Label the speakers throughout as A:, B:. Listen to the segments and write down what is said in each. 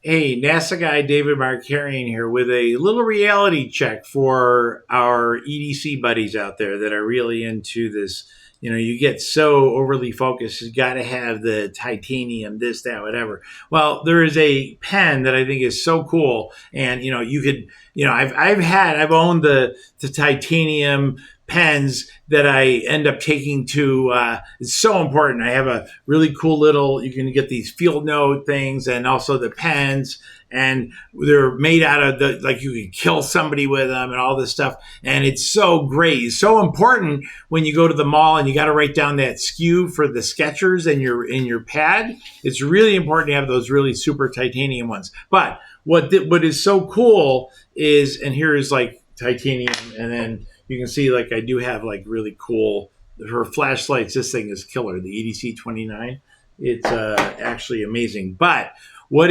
A: Hey, NASA guy David Markarian here with a little reality check for our EDC buddies out there that are really into this. You know, you get so overly focused, you got to have the titanium, this, that, whatever. Well, there is a pen that I think is so cool. And, you know, you could, you know, I've owned the titanium pens that I end up taking to, it's so important. I have a really cool little, you can get these field note things and also the pens, and they're made out of the, like you can kill somebody with them and all this stuff. And it's so great. It's so important when you go to the mall and you got to write down that SKU for the Skechers in your pad. It's really important to have those really super titanium ones. But what is so cool is, and here is like titanium, and then you can see like I do have like really cool, her flashlights. This thing is killer, the EDC-29. It's actually amazing. But what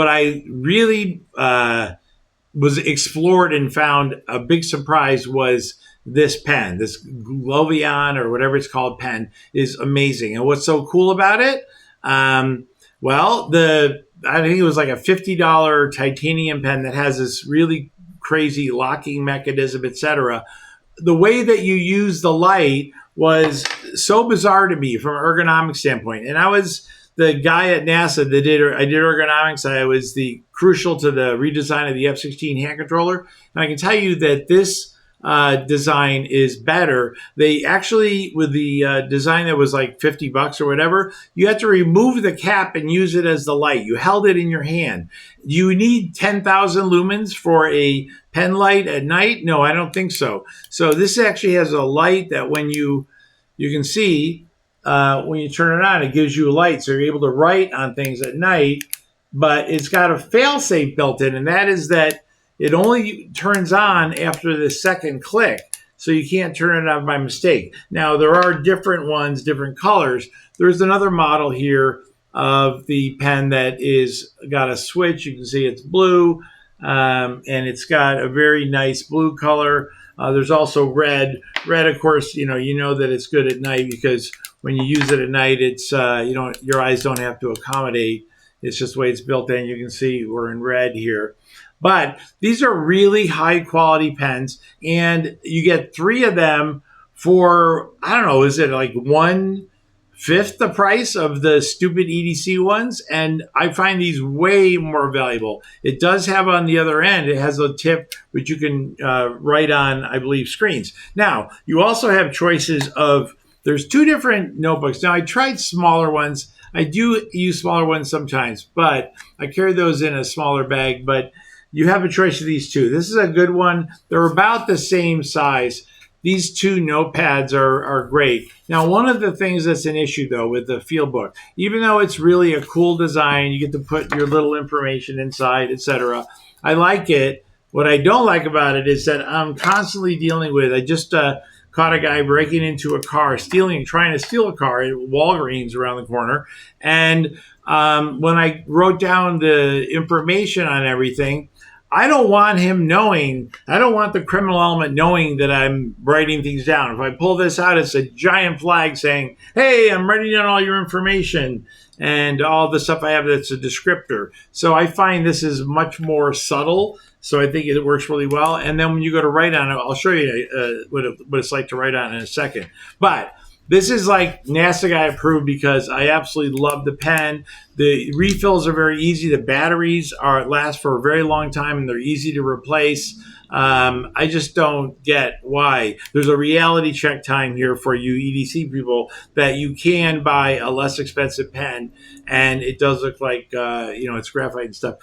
A: I really was explored and found a big surprise was this pen, this Glovion or whatever it's called pen is amazing. And what's so cool about it? Well, I think it was like a $50 titanium pen that has this really crazy locking mechanism, etc. The way that you use the light was so bizarre to me from an ergonomic standpoint. And I was the guy at NASA that I did ergonomics. I was the crucial to the redesign of the F-16 hand controller. And I can tell you that this design is better. They actually, with the design that was like $50 or whatever, you had to remove the cap and use it as the light. You held it in your hand. You need 10,000 lumens for a pen light at night? No, I don't think so. So this actually has a light that when you can see, when you turn it on, it gives you a light. So you're able to write on things at night, but it's got a fail-safe built in, and that is that it only turns on after the second click, so you can't turn it on by mistake. Now, there are different ones, different colors. There's another model here of the pen that is got a switch. You can see it's blue, and it's got a very nice blue color. There's also red. Red, of course, you know that it's good at night because when you use it at night, it's your eyes don't have to accommodate. It's just the way it's built in. You can see we're in red here. But these are really high quality pens, and you get 3 of them for, I don't know, is it like 1/5 the price of the stupid EDC ones? And I find these way more valuable. It does have on the other end, it has a tip which you can write on, I believe, screens. Now, you also have choices of, there's 2 different notebooks. Now, I tried smaller ones. I do use smaller ones sometimes, but I carry those in a smaller bag. But you have a choice of these 2. This is a good one. They're about the same size. These 2 notepads are great. Now, one of the things that's an issue, though, with the field book, even though it's really a cool design, you get to put your little information inside, etc. I like it. What I don't like about it is that I'm constantly dealing with, I just caught a guy breaking into a car, trying to steal a car at Walgreens around the corner. And when I wrote down the information on everything, I don't want him knowing, I don't want the criminal element knowing that I'm writing things down. If I pull this out, it's a giant flag saying, hey, I'm writing down all your information and all the stuff I have that's a descriptor. So I find this is much more subtle. So I think it works really well. And then when you go to write on it, I'll show you what it's like to write on in a second. But this is like NASA Guy approved because I absolutely love the pen. The refills are very easy. The batteries last for a very long time and they're easy to replace. I just don't get why. There's a reality check time here for you EDC people that you can buy a less expensive pen, and it does look like it's graphite and stuff,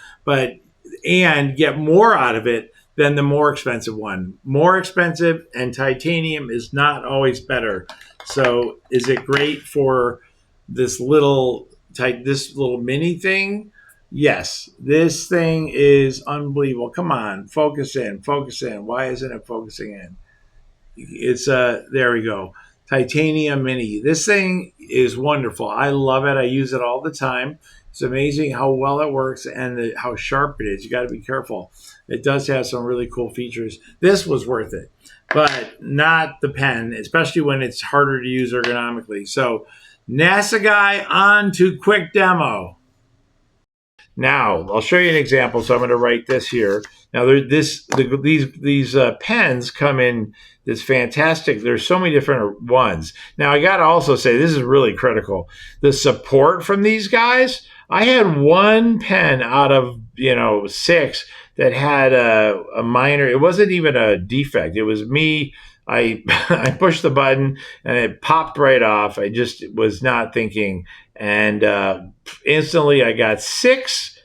A: and get more out of it than the more expensive one. More expensive and titanium is not always better. So is it great for this little mini thing? Yes, this thing is unbelievable. Come on, focus in. Why isn't it focusing in? It's there we go. Titanium Mini. This thing is wonderful. I love it. I use it all the time. It's amazing how well it works and how sharp it is. You got to be careful. It does have some really cool features. This was worth it, but not the pen, especially when it's harder to use ergonomically. So NASA Guy, on to quick demo. Now, I'll show you an example. So I'm going to write this here. Now, these pens come in this fantastic. There's so many different ones. Now, I got to also say, this is really critical. The support from these guys, I had one pen out of, 6 that had a minor, it wasn't even a defect. It was me. I pushed the button and it popped right off. I just was not thinking. And instantly I got 6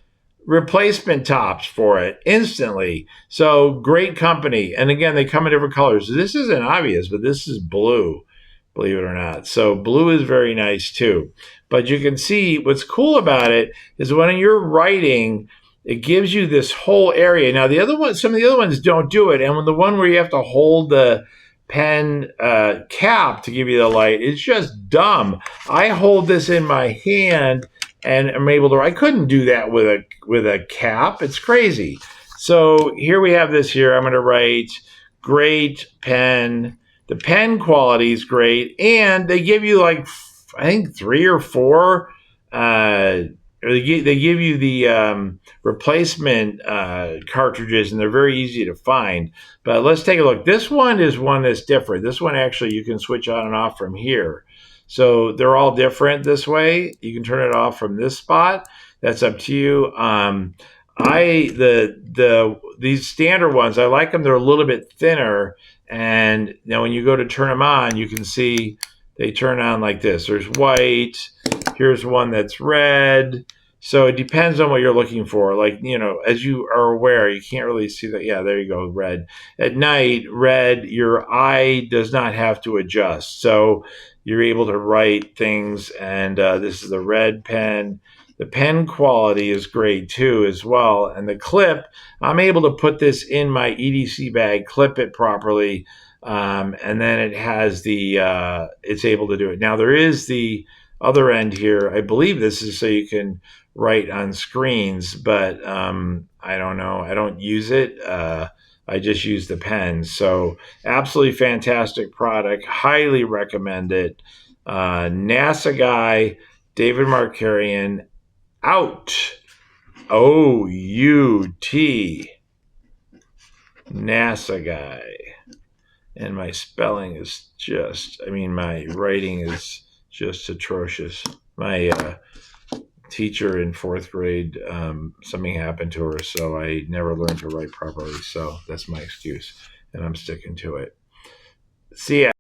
A: replacement tops for it instantly. So great company. And again, they come in different colors. This isn't obvious, but this is blue, believe it or not. So blue is very nice too. But you can see what's cool about it is when you're writing, it gives you this whole area. Now the other ones, some of the other ones don't do it. And when the one where you have to hold the pen cap to give you the light, it's just dumb. I hold this in my hand and I'm able to. I couldn't do that with a cap. It's crazy. So here we have this here. I'm going to write great pen. The pen quality is great, and they give you like I think 3 or 4. They give you the replacement cartridges, and they're very easy to find. But let's take a look. This one is one that's different. This one actually you can switch on and off from here. So they're all different this way. You can turn it off from this spot. That's up to you. These standard ones, I like them. They're a little bit thinner, and now when you go to turn them on, you can see they turn on like this. There's white. Here's one that's red. So it depends on what you're looking for. Like, as you are aware, you can't really see that. Yeah, there you go, red. At night, red, your eye does not have to adjust. So you're able to write things, and this is the red pen. The pen quality is great too as well. And the clip, I'm able to put this in my EDC bag, clip it properly, and then it has it's able to do it. Now there is the other end here. I believe this is so you can write on screens, but I don't know. I don't use it. I just use the pen. So absolutely fantastic product. Highly recommend it. NASAGUY, David Markarian, out. O-U-T. NASAGUY. And my spelling is my writing is just atrocious. My teacher in 4th grade, something happened to her, so I never learned to write properly. So that's my excuse, and I'm sticking to it. See ya.